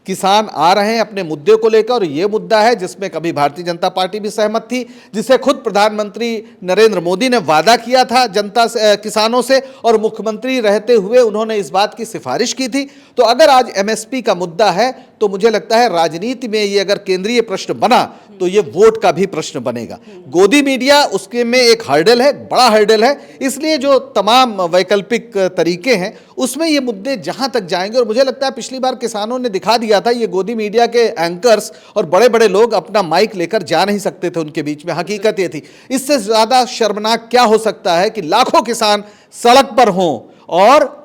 किसान आ रहे हैं अपने मुद्दे को लेकर। और यह मुद्दा है जिसमें कभी भारतीय जनता पार्टी भी सहमत थी, जिसे खुद प्रधानमंत्री नरेंद्र मोदी ने वादा किया था जनता से, किसानों से, और मुख्यमंत्री रहते हुए उन्होंने इस बात की सिफारिश की थी। तो अगर आज एमएसपी का मुद्दा है तो मुझे लगता है राजनीति में ये अगर केंद्रीय प्रश्न बना तो ये वोट का भी प्रश्न बनेगा। गोदी मीडिया उसके में एक हर्डल है, बड़ा हर्डल है। इसलिए जो तमाम वैकल्पिक तरीके हैं उसमें ये मुद्दे जहां तक जाएंगे, और मुझे लगता है पिछली बार किसानों ने दिखा दिया था, ये गोदी मीडिया के एंकर्स और बड़े बड़े लोग अपना माइक लेकर जा नहीं सकते थे उनके बीच में। हकीकत ये थी। इससे ज्यादा शर्मनाक क्या हो सकता है कि लाखों किसान सड़क पर हों और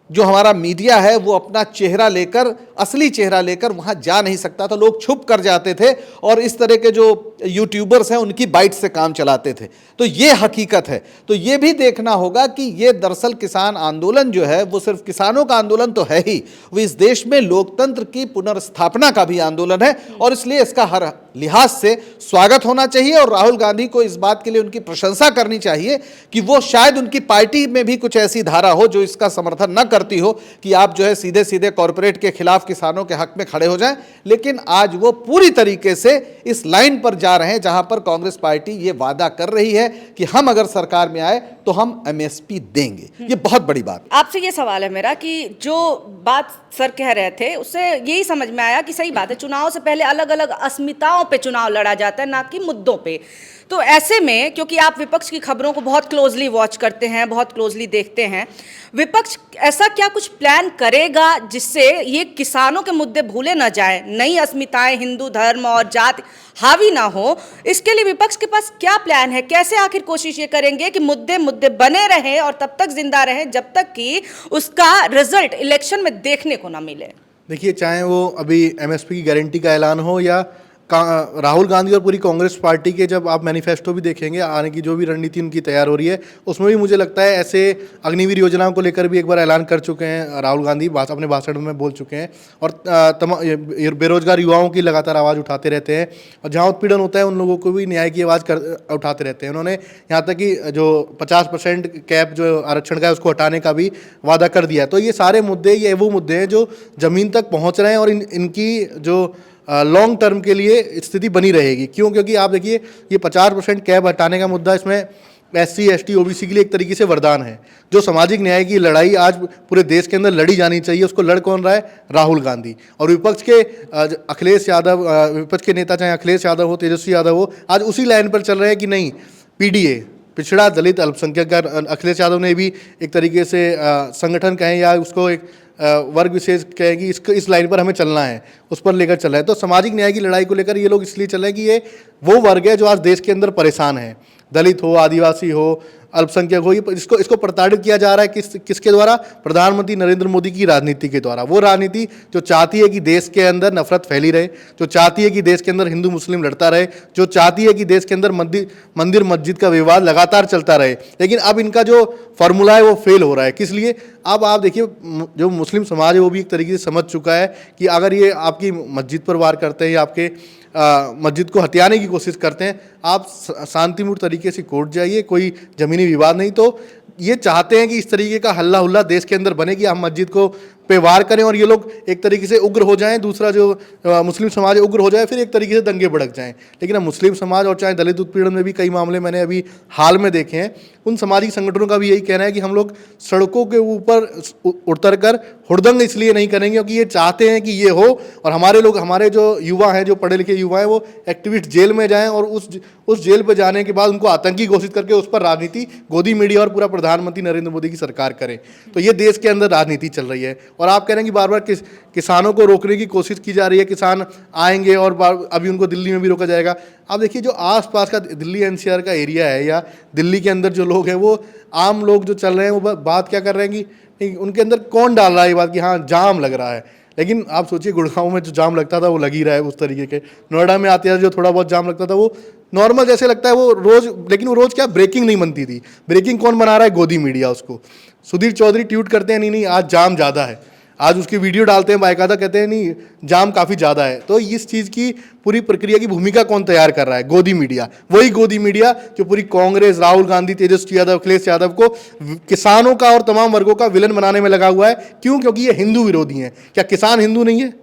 जो हमारा मीडिया है वो अपना चेहरा लेकर, असली चेहरा लेकर वहां जा नहीं सकता था। लोग छुप कर जाते थे और इस तरह के जो यूट्यूबर्स हैं उनकी बाइट से काम चलाते थे। तो ये हकीकत है। तो ये भी देखना होगा कि ये दरअसल किसान आंदोलन जो है वो सिर्फ किसानों का आंदोलन तो है ही, वो इस देश में लोकतंत्र की पुनर्स्थापना का भी आंदोलन है। और इसलिए इसका हर लिहाज से स्वागत होना चाहिए। और राहुल गांधी को इस बात के लिए उनकी प्रशंसा करनी चाहिए कि वो शायद उनकी पार्टी में भी कुछ ऐसी धारा हो जो इसका समर्थन न करती हो कि आप जो है सीधे सीधे कॉर्पोरेट के खिलाफ किसानों के हक में खड़े हो जाएं। लेकिन आज वो पूरी तरीके से इस लाइन पर जा रहे हैं जहां पर कांग्रेस पार्टी ये वादा कर रही है कि हम अगर सरकार में आए तो हम एमएसपी देंगे। ये बहुत बड़ी बात। आपसे ये सवाल है मेरा कि जो बात सर कह रहे थे उससे यही समझ में आया कि सही बात है, चुनाव से पहले अलग अलग अस्मिताओं पे चुनाव लड़ा जाता है, ना कि मुद्दों पे। तो ऐसे में क्योंकि आप विपक्ष की खबरों को बहुत क्लोजली वॉच करते हैं, बहुत क्लोजली देखते हैं, विपक्ष ऐसा क्या कुछ प्लान करेगा जिससे ये किसानों के मुद्दे भूले ना जाए, नई अस्मिताएं, हिंदू धर्म और जाति हावी ना हो? इसके लिए विपक्ष के पास क्या प्लान है? कैसे आखिर कोशिश ये करेंगे कि मुद्दे मुद्दे बने रहें और तब तक जिंदा रहें जब तक कि उसका रिजल्ट इलेक्शन में देखने को ना मिले? देखिए, चाहे वो अभी एमएसपी की गारंटी का ऐलान हो या राहुल गांधी और पूरी कांग्रेस पार्टी के जब आप मैनिफेस्टो भी देखेंगे, आने की जो भी रणनीति उनकी तैयार हो रही है, उसमें भी मुझे लगता है ऐसे अग्निवीर योजनाओं को लेकर भी एक बार ऐलान कर चुके हैं राहुल गांधी, अपने भाषण में बोल चुके हैं। और बेरोजगार युवाओं की लगातार आवाज़ उठाते रहते हैं, और जहाँ उत्पीड़न होता है उन लोगों को भी न्याय की आवाज़ उठाते रहते हैं। उन्होंने यहाँ तक कि जो 50% कैप जो आरक्षण का है उसको हटाने का भी वादा कर दिया है। तो ये सारे मुद्दे, ये वो मुद्दे हैं जो ज़मीन तक पहुँच रहे हैं, और इनकी जो लॉन्ग टर्म के लिए स्थिति बनी रहेगी। क्यों? क्योंकि आप देखिए, ये 50% कैब हटाने का मुद्दा इसमें SC ST OBC के लिए एक तरीके से वरदान है। जो सामाजिक न्याय की लड़ाई आज पूरे देश के अंदर लड़ी जानी चाहिए, उसको लड़ कौन रहा है? राहुल गांधी। और विपक्ष के अखिलेश यादव, विपक्ष के नेता चाहे अखिलेश यादव हो, तेजस्वी यादव हो, आज उसी लाइन पर चल रहे हैं कि नहीं, PDA, पिछड़ा दलित अल्पसंख्यक, अखिलेश यादव ने भी एक तरीके से संगठन कहें या उसको एक वर्ग विशेष कहें कि इस लाइन पर हमें चलना है, उस पर लेकर चल रहे हैं। तो सामाजिक न्याय की लड़ाई को लेकर ये लोग इसलिए चल रहे हैं कि ये वो वर्ग है जो आज देश के अंदर परेशान है, दलित हो, आदिवासी हो, अल्पसंख्यक हो। ये इसको प्रताड़ित किया जा रहा है किसके द्वारा? प्रधानमंत्री नरेंद्र मोदी की राजनीति के द्वारा। वो राजनीति जो चाहती है कि देश के अंदर नफरत फैली रहे, जो चाहती है कि देश के अंदर हिंदू मुस्लिम लड़ता रहे, जो चाहती है कि देश के अंदर मंदिर मस्जिद का विवाद लगातार चलता रहे। लेकिन अब इनका जो फॉर्मूला है वो फेल हो रहा है। किस लिए? अब आप देखिए, जो मुस्लिम समाज है वो भी एक तरीके से समझ चुका है कि अगर ये आपकी मस्जिद पर वार करते हैं या आपके मस्जिद को हथियाने की कोशिश करते हैं, आप शांतिपूर्ण तरीके से कोर्ट जाइए, कोई ज़मीनी विवाद नहीं। तो ये चाहते हैं कि इस तरीके का हल्ला हुल्ला देश के अंदर बने कि हम मस्जिद को पे वार करें और ये लोग एक तरीके से उग्र हो जाएं, दूसरा जो मुस्लिम समाज उग्र हो जाए, फिर एक तरीके से दंगे भड़क जाएं। लेकिन अब मुस्लिम समाज और चाहे दलित उत्पीड़न में भी कई मामले मैंने अभी हाल में देखे हैं, उन सामाजिक संगठनों का भी यही कहना है कि हम लोग सड़कों के ऊपर उतर कर हुड़दंग इसलिए नहीं करेंगे क्योंकि ये चाहते हैं कि ये हो और हमारे जो युवा हैं, जो पढ़े लिखे युवा हैं, वो एक्टिविस्ट जेल में जाएं और उस जेल पर जाने के बाद उनको आतंकी घोषित करके उस पर राजनीति गोदी मीडिया और पूरा प्रधानमंत्री नरेंद्र मोदी की सरकार करे। तो ये देश के अंदर राजनीति चल रही है। और आप कह रहे हैं कि बार बार किसानों को रोकने की कोशिश की जा रही है, किसान आएंगे और अभी उनको दिल्ली में भी रोका जाएगा। आप देखिए, जो आसपास का दिल्ली NCR का एरिया है या दिल्ली के अंदर जो लोग हैं, वो आम लोग जो चल रहे हैं, वो बात क्या कर रहे हैं कि उनके अंदर कौन डाल रहा है ये बात कि हाँ जाम लग रहा है। लेकिन आप सोचिए, गुड़गांव में जो जाम लगता था वो लग ही रहा है उस तरीके के। नोएडा में आते जो थोड़ा बहुत जाम लगता था वो नॉर्मल जैसे लगता है वो रोज़, लेकिन वो रोज़ क्या ब्रेकिंग नहीं बनती थी। ब्रेकिंग कौन बना रहा है? गोदी मीडिया। उसको सुधीर चौधरी ट्वीट करते हैं, नहीं आज जाम ज़्यादा है, आज उसकी वीडियो डालते हैं बाकायदा, कहते हैं नहीं जाम काफ़ी ज़्यादा है। तो इस चीज़ की पूरी प्रक्रिया की भूमिका कौन तैयार कर रहा है? गोदी मीडिया। वही गोदी मीडिया जो पूरी कांग्रेस, राहुल गांधी, तेजस्वी यादव, अखिलेश यादव को किसानों का और तमाम वर्गों का विलन बनाने में लगा हुआ है। क्यों? क्योंकि ये हिंदू विरोधी हैं। क्या किसान हिंदू नहीं है?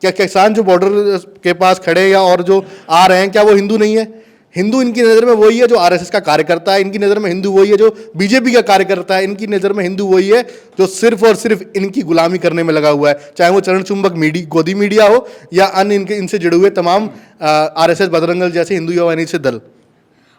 क्या किसान जो बॉर्डर के पास खड़े या और जो आ रहे हैं, क्या वो हिंदू नहीं है? हिंदू इनकी नज़र में वही है जो RSS का कार्यकर्ता है, इनकी नज़र में हिंदू वही है जो BJP का कार्यकर्ता है, इनकी नज़र में हिंदू वही है जो सिर्फ और सिर्फ इनकी गुलामी करने में लगा हुआ है, चाहे वो चरण चुंबक गोदी मीडिया हो या अन्य इनसे जुड़े हुए तमाम RSS, बजरंग दल जैसे हिंदू युवा से दल।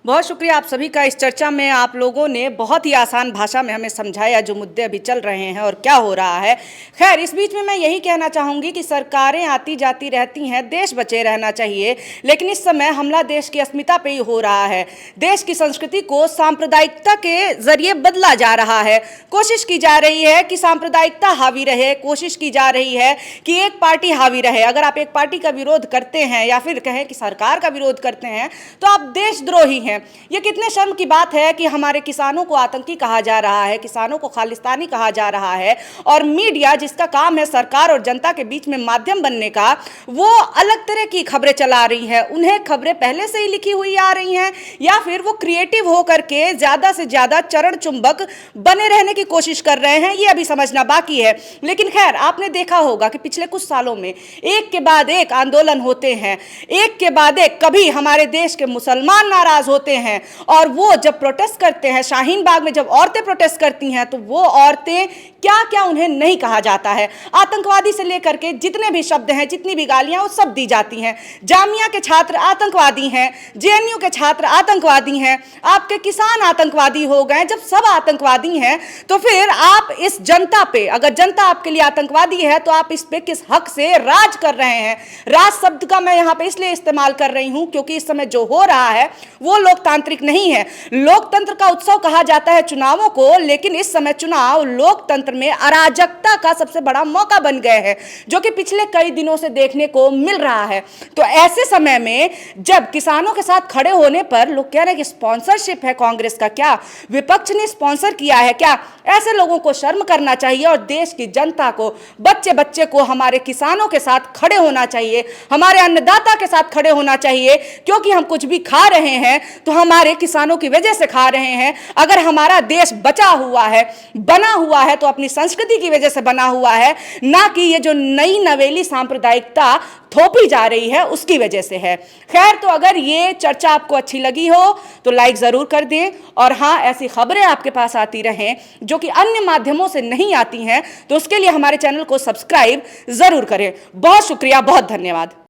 बहुत शुक्रिया आप सभी का। इस चर्चा में आप लोगों ने बहुत ही आसान भाषा में हमें समझाया जो मुद्दे अभी चल रहे हैं और क्या हो रहा है। खैर, इस बीच में मैं यही कहना चाहूँगी कि सरकारें आती जाती रहती हैं, देश बचे रहना चाहिए, लेकिन इस समय हमला देश की अस्मिता पे ही हो रहा है। देश की संस्कृति को सांप्रदायिकता के जरिए बदला जा रहा है। कोशिश की जा रही है कि सांप्रदायिकता हावी रहे, कोशिश की जा रही है कि एक पार्टी हावी रहे। अगर आप एक पार्टी का विरोध करते हैं या फिर कहें कि सरकार का विरोध करते हैं तो आप देशद्रोही हैं। ये कितने शर्म की बात है कि हमारे किसानों को आतंकी कहा जा रहा है, किसानों को खालिस्तानी कहा जा रहा है, और मीडिया जिसका काम है सरकार और जनता के बीच में माध्यम बनने का, वो अलग तरह की खबरें चला रही है। उन्हें खबरें पहले से ही लिखी हुई आ रही हैं या फिर वो क्रिएटिव होकर के ज्यादा से ज्यादा चरण चुंबक बने रहने की कोशिश कर रहे हैं, ये अभी समझना बाकी है। लेकिन खैर, आपने देखा होगा कि पिछले कुछ सालों में एक के बाद एक आंदोलन होते हैं, एक के बाद एक। कभी हमारे देश के मुसलमान नाराज होते हैं और वो जब प्रोटेस्ट करते हैं, शाहीन बाग में जब औरतें प्रोटेस्ट करती हैं, तो वो औरतें क्या क्या उन्हें नहीं कहा जाता है। आतंकवादी से लेकर के जितने भी शब्द हैं, जितनी भी गालियां, वो सब दी जाती हैं। जामिया के छात्र आतंकवादी हैं, JNU के छात्र आतंकवादी हैं, आपके किसान आतंकवादी हो गए। जब सब आतंकवादी हैं तो फिर आप इस जनता पे, अगर जनता आपके लिए आतंकवादी है तो आप इस पे किस हक से राज कर रहे हैं? राज शब्द का मैं यहाँ पे इसलिए इस्तेमाल कर रही हूँ क्योंकि इस समय जो हो रहा है वो लोकतांत्रिक नहीं है। लोकतंत्र का उत्सव कहा जाता है चुनावों को, लेकिन इस समय चुनाव लोकतंत्र में अराजकता का सबसे बड़ा मौका बन गए हैं, जो कि पिछले कई दिनों से देखने को मिल रहा है। तो ऐसे समय में जब किसानों के साथ खड़े होने पर लोग कह रहे हैं कि स्पॉन्सरशिप है कांग्रेस का, क्या विपक्ष ने स्पॉन्सर किया है क्या, ऐसे लोगों को शर्म करना चाहिए और देश की जनता को, बच्चे बच्चे को हमारे किसानों के साथ खड़े होना चाहिए, हमारे अन्नदाता के साथ खड़े होना चाहिए। क्योंकि हम कुछ भी खा रहे हैं तो हमारे किसानों की वजह से खा रहे हैं। अगर हमारा देश बचा हुआ है, बना हुआ है, तो अपनी संस्कृति की वजह से बना हुआ है, ना कि ये जो नई नवेली सांप्रदायिकता थोपी जा रही है उसकी वजह से है। खैर, तो अगर ये चर्चा आपको अच्छी लगी हो तो लाइक जरूर कर दें, और हाँ, ऐसी खबरें आपके पास आती रहें जो कि अन्य माध्यमों से नहीं आती हैं, तो उसके लिए हमारे चैनल को सब्सक्राइब जरूर करें। बहुत शुक्रिया, बहुत धन्यवाद।